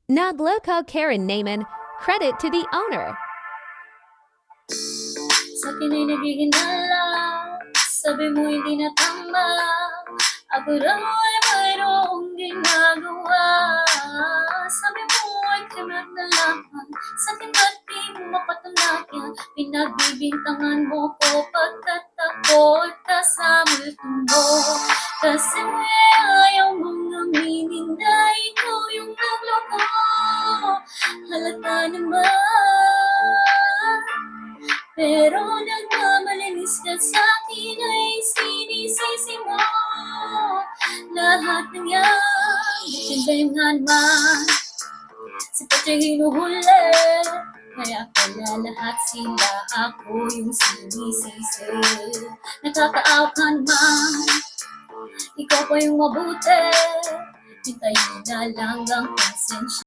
Nagloko Karen Naaman, credit to the owner. Sa akin ay nagiginala, sabi mo hindi na tama. Ako raw ay mayroong ginagawa. Sabi mo ay krimen na lamang, sa akin ba't di mo mapatunayan? Pinagbibintangan mo ko pagkat ako'y kasama mo. Kasi ayaw mong aminin na ikaw yung nagloko. Halata naman, pero nagmamalinis ka sa'kin ay sinisisi mo. Lahat ng yan, natin man, sipat yung hinuhuli. Kaya pala lahat sila, ako yung sinisisi. Nakakaawan man, ikaw pa yung mabuti. Hintayin na lang ang konsensya.